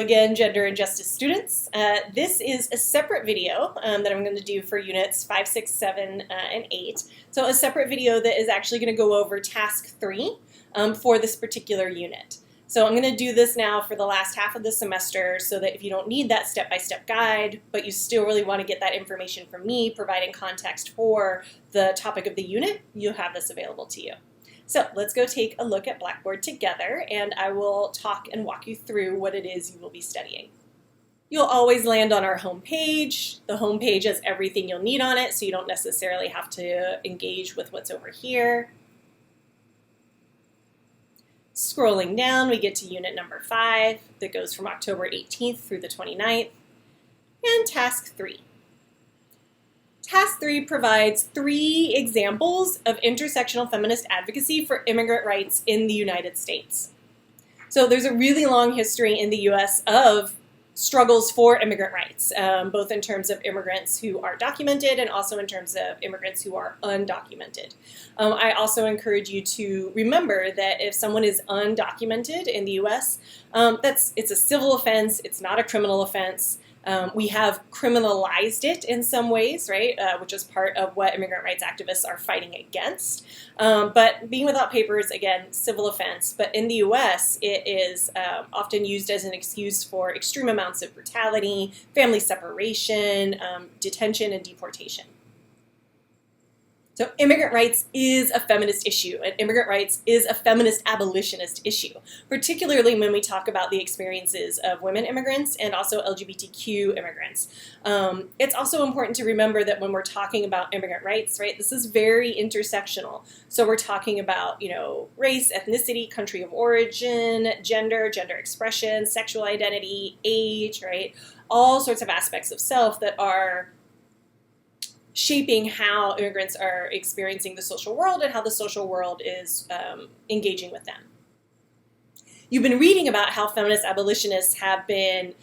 again, gender and justice students. This is a separate video that I'm going to do for units 5, 6, 7, and 8. So a separate video that is actually going to go over task 3 for this particular unit. So I'm going to do this now for the last half of the semester so that if you don't need that step-by-step guide, but you still really want to get that information from me, providing context for the topic of the unit, you'll have this available to you. So let's go take a look at Blackboard together, and I will talk and walk you through what it is you will be studying. You'll always land on our home page. The home page has everything you'll need on it, so you don't necessarily have to engage with what's over here. Scrolling down, we get to unit number 5 that goes from October 18th through the 29th, and task 3. Task 3 provides 3 examples of intersectional feminist advocacy for immigrant rights in the United States. So there's a really long history in the U.S. of struggles for immigrant rights, both in terms of immigrants who are documented and also in terms of immigrants who are undocumented. I also encourage you to remember that if someone is undocumented in the U.S., it's a civil offense, it's not a criminal offense. We have criminalized it in some ways, right, which is part of what immigrant rights activists are fighting against. But being without papers, again, civil offense. But in the U.S., it is often used as an excuse for extreme amounts of brutality, family separation, detention, and deportation. So immigrant rights is a feminist issue, and immigrant rights is a feminist abolitionist issue, particularly when we talk about the experiences of women immigrants and also LGBTQ immigrants. It's also important to remember that when we're talking about immigrant rights, right, this is very intersectional. So we're talking about, race, ethnicity, country of origin, gender expression, sexual identity, age, right, all sorts of aspects of self that are shaping how immigrants are experiencing the social world and how the social world is engaging with them. You've been reading about how feminist abolitionists have been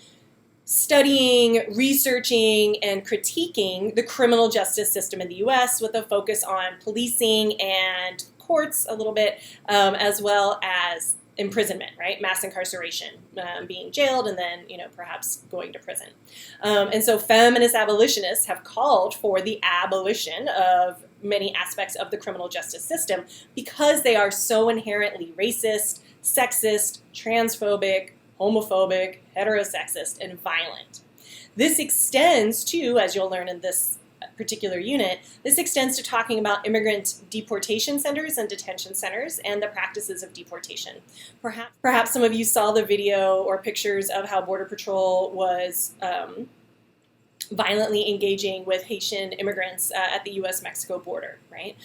studying, researching, and critiquing the criminal justice system in the U.S. with a focus on policing and courts a little bit, as well as imprisonment, right? Mass incarceration, being jailed and then, perhaps going to prison. And so feminist abolitionists have called for the abolition of many aspects of the criminal justice system because they are so inherently racist, sexist, transphobic, homophobic, heterosexist, and violent. This extends to, as you'll learn in this particular unit, this extends to talking about immigrant deportation centers and detention centers and the practices of deportation. Perhaps some of you saw the video or pictures of how Border Patrol was violently engaging with Haitian immigrants at the U.S.-Mexico border, right?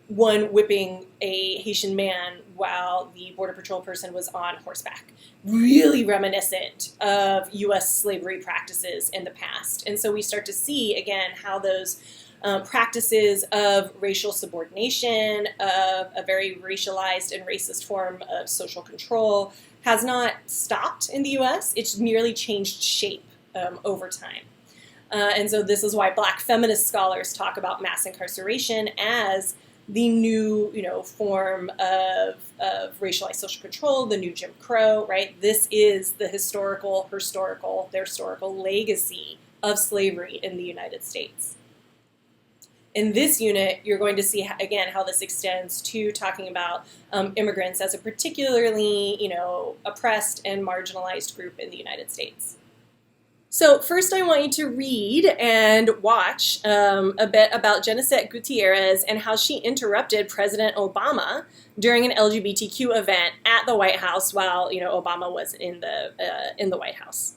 One whipping a Haitian man while the Border Patrol person was on horseback. Really reminiscent of U.S. slavery practices in the past. And so we start to see, again, how those practices of racial subordination, of a very racialized and racist form of social control has not stopped in the U.S. It's merely changed shape over time. And so this is why Black feminist scholars talk about mass incarceration as the new, form of racialized social control, the new Jim Crow, right? This is the historical legacy of slavery in the United States. In this unit, you're going to see, again, how this extends to talking about immigrants as a particularly, oppressed and marginalized group in the United States. So first I want you to read and watch a bit about Jeanette Gutierrez and how she interrupted President Obama during an LGBTQ event at the White House while Obama was in the White House.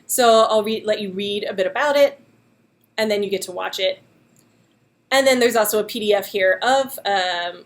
So I'll let you read a bit about it, and then you get to watch it. And then there's also a PDF here of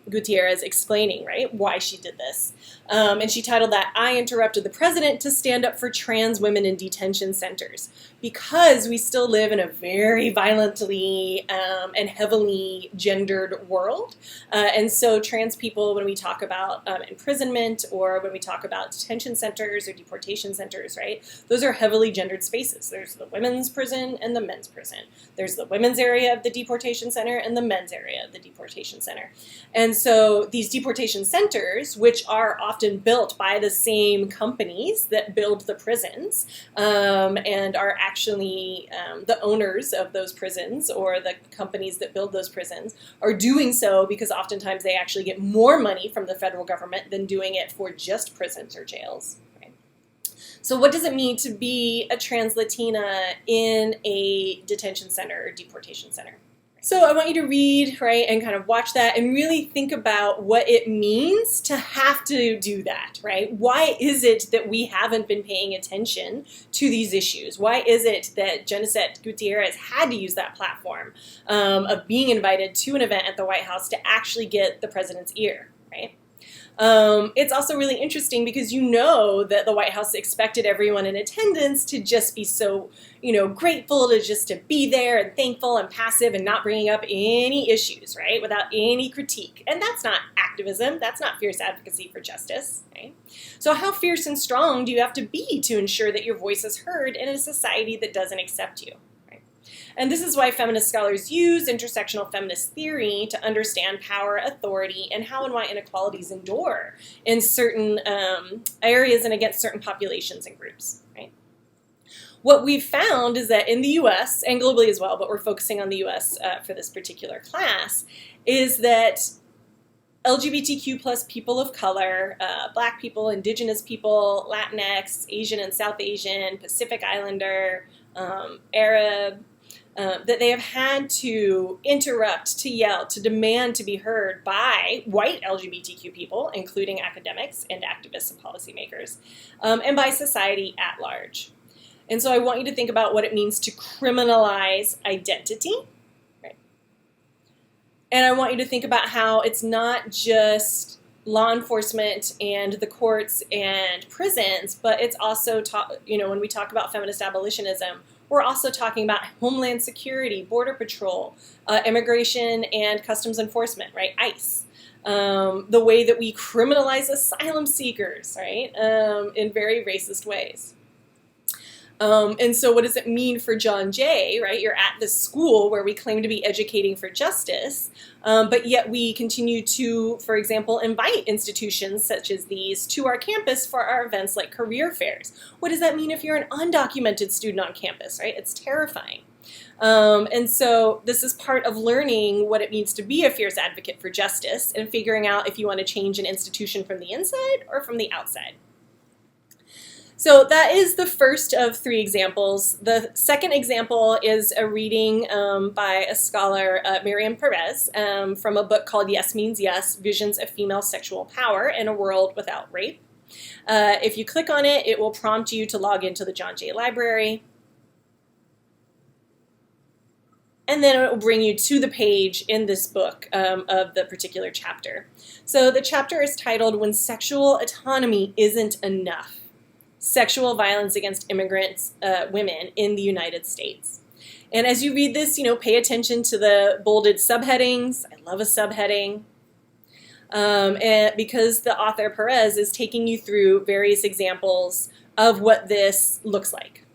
Gutierrez explaining, right, why she did this. And she titled that, "I Interrupted the President to Stand Up for Trans Women in Detention Centers." Because we still live in a very violently and heavily gendered world. And so trans people, when we talk about imprisonment or when we talk about detention centers or deportation centers, right, those are heavily gendered spaces. There's the women's prison and the men's prison. There's the women's area of the deportation center, and the men's area of the deportation center. And so these deportation centers, which are often built by the same companies that build the prisons, and are actually the owners of those prisons, or the companies that build those prisons, are doing so because oftentimes they actually get more money from the federal government than doing it for just prisons or jails. So what does it mean to be a trans Latina in a detention center or deportation center? So I want you to read, right, and kind of watch that and really think about what it means to have to do that, right? Why is it that we haven't been paying attention to these issues? Why is it that Genesette Gutierrez had to use that platform of being invited to an event at the White House to actually get the president's ear, right? It's also really interesting because you know that the White House expected everyone in attendance to just be so, grateful to be there and thankful and passive and not bringing up any issues, right, without any critique. And that's not activism. That's not fierce advocacy for justice, right? So how fierce and strong do you have to be to ensure that your voice is heard in a society that doesn't accept you? And this is why feminist scholars use intersectional feminist theory to understand power, authority, and how and why inequalities endure in certain areas and against certain populations and groups, right? What we've found is that in the U.S., and globally as well, but we're focusing on the U.S. For this particular class, is that LGBTQ plus people of color, Black people, Indigenous people, Latinx, Asian and South Asian, Pacific Islander, Arab, that they have had to interrupt, to yell, to demand to be heard by white LGBTQ people, including academics and activists and policymakers, and by society at large. And so I want you to think about what it means to criminalize identity, right? And I want you to think about how it's not just law enforcement and the courts and prisons, but it's also, when we talk about feminist abolitionism, we're also talking about Homeland Security, Border Patrol, Immigration and Customs Enforcement, right, ICE. The way that we criminalize asylum seekers, right, in very racist ways. And so what does it mean for John Jay, right? You're at this school where we claim to be educating for justice, but yet we continue to, for example, invite institutions such as these to our campus for our events like career fairs. What does that mean if you're an undocumented student on campus, right? It's terrifying. And so this is part of learning what it means to be a fierce advocate for justice and figuring out if you want to change an institution from the inside or from the outside. So that is the first of 3 examples. The second example is a reading by a scholar, Miriam Perez, from a book called Yes Means Yes, Visions of Female Sexual Power in a World Without Rape. If you click on it, it will prompt you to log into the John Jay Library. And then it will bring you to the page in this book of the particular chapter. So the chapter is titled When Sexual Autonomy Isn't Enough. Sexual violence against immigrants, women in the United States. And as you read this, pay attention to the bolded subheadings. I love a subheading. And because the author Perez is taking you through various examples of what this looks like.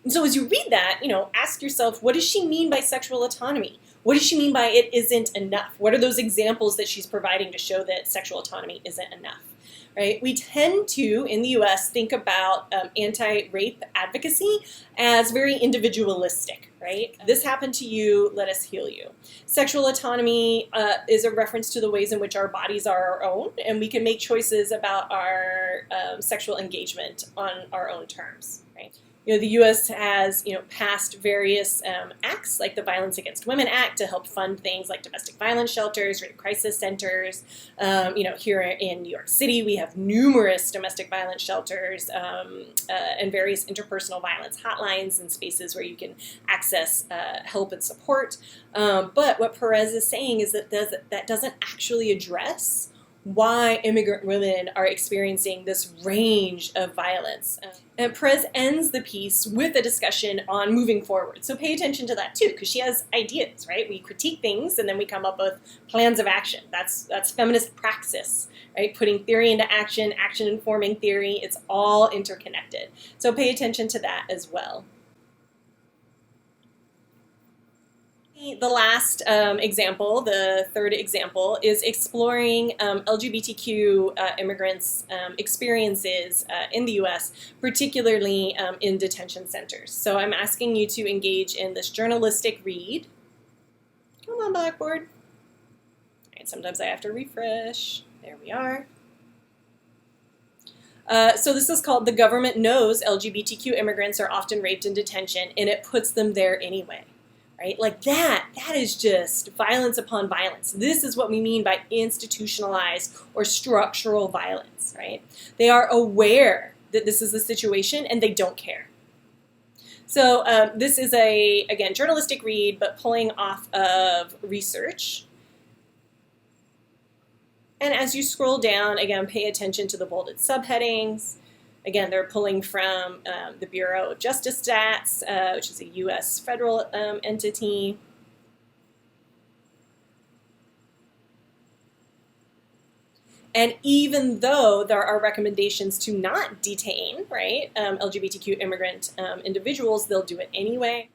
And so as you read that, ask yourself, what does she mean by sexual autonomy? What does she mean by it isn't enough? What are those examples that she's providing to show that sexual autonomy isn't enough, right? We tend to, in the U.S., think about anti-rape advocacy as very individualistic, right? This happened to you, let us heal you. Sexual autonomy is a reference to the ways in which our bodies are our own, and we can make choices about our sexual engagement on our own terms, right? The U.S. has, passed various acts like the Violence Against Women Act to help fund things like domestic violence shelters, rape crisis centers. Here in New York City, we have numerous domestic violence shelters and various interpersonal violence hotlines and spaces where you can access help and support. But what Perez is saying is that that doesn't actually address why immigrant women are experiencing this range of violence. And Perez ends the piece with a discussion on moving forward. So pay attention to that too, because she has ideas, right? We critique things and then we come up with plans of action. That's feminist praxis, right? Putting theory into action, action informing theory. It's all interconnected. So pay attention to that as well. The last example, the third example, is exploring LGBTQ immigrants' experiences in the U.S., particularly in detention centers. So I'm asking you to engage in this journalistic read. Come on, Blackboard. All right, sometimes I have to refresh. There we are. So this is called "The Government Knows LGBTQ Immigrants Are Often Raped in Detention, and It Puts Them There Anyway." Right? Like that is just violence upon violence. This is what we mean by institutionalized or structural violence, right? They are aware that this is the situation and they don't care. So this is again, journalistic read, but pulling off of research. And as you scroll down, again, pay attention to the bolded subheadings. Again, they're pulling from the Bureau of Justice Stats, which is a U.S. federal entity. And even though there are recommendations to not detain, right, LGBTQ immigrant individuals, they'll do it anyway.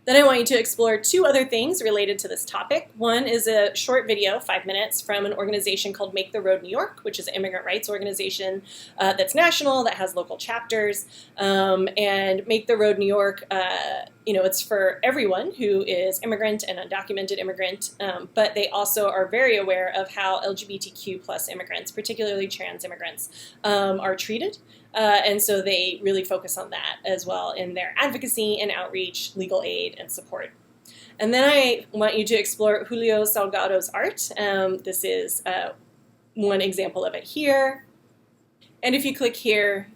Then I want you to explore two other things related to this topic. One is a short video, 5 minutes, from an organization called Make the Road New York, which is an immigrant rights organization that's national, that has local chapters. And Make the Road New York, it's for everyone who is immigrant and undocumented immigrant, but they also are very aware of how LGBTQ plus immigrants, particularly trans immigrants, are treated. And so they really focus on that as well in their advocacy and outreach, legal aid, and support. And then I want you to explore Julio Salgado's art. This is one example of it here. And if you click here,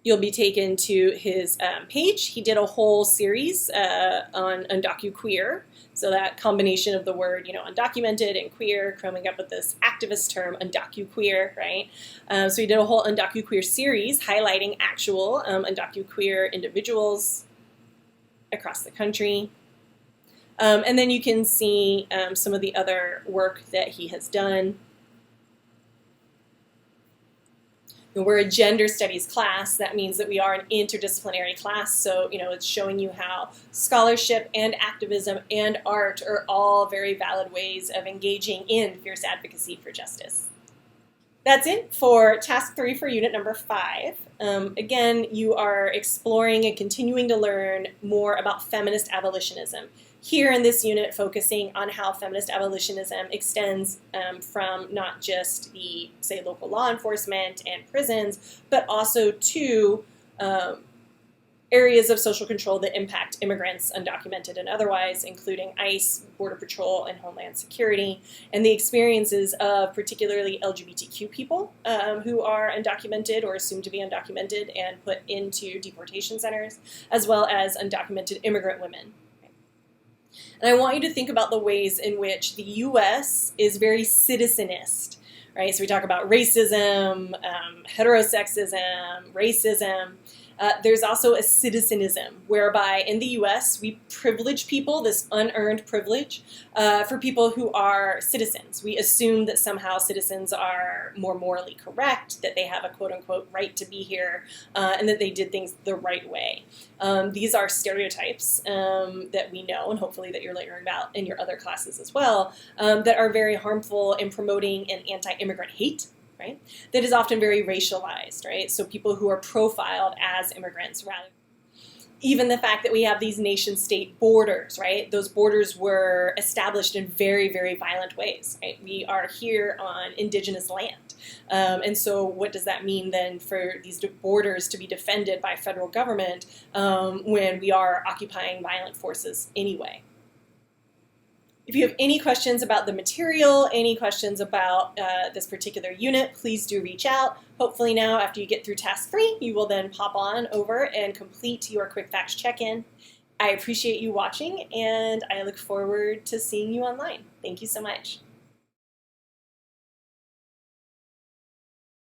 you'll be taken to his page. He did a whole series on undocuqueer. So that combination of the word, undocumented and queer, coming up with this activist term, undocuqueer, right? So he did a whole undocuqueer series highlighting actual undocuqueer individuals across the country. And then you can see some of the other work that he has done. We're a gender studies class. That means that we are an interdisciplinary class. So, it's showing you how scholarship and activism and art are all very valid ways of engaging in fierce advocacy for justice. That's it for task 3 for unit number 5. Again, you are exploring and continuing to learn more about feminist abolitionism. Here in this unit, focusing on how feminist abolitionism extends from not just the, say, local law enforcement and prisons, but also to areas of social control that impact immigrants, undocumented and otherwise, including ICE, Border Patrol, and Homeland Security, and the experiences of particularly LGBTQ people who are undocumented or assumed to be undocumented and put into deportation centers, as well as undocumented immigrant women. And I want you to think about the ways in which the U.S. is very citizenist, right? So we talk about racism, heterosexism, racism. There's also a citizenism, whereby in the U.S. we privilege people, this unearned privilege, for people who are citizens. We assume that somehow citizens are more morally correct, that they have a quote-unquote right to be here, and that they did things the right way. These are stereotypes that we know, and hopefully that you're learning about in your other classes as well, that are very harmful in promoting an anti-immigrant hate. Right? That is often very racialized, right? So people who are profiled as immigrants, rather. Even the fact that we have these nation-state borders, right? Those borders were established in very, very violent ways, right? We are here on indigenous land. And so what does that mean then for these borders to be defended by federal government when we are occupying violent forces anyway? If you have any questions about the material, any questions about this particular unit, please do reach out. Hopefully now, after you get through task 3, you will then pop on over and complete your quick facts check-in. I appreciate you watching, and I look forward to seeing you online. Thank you so much.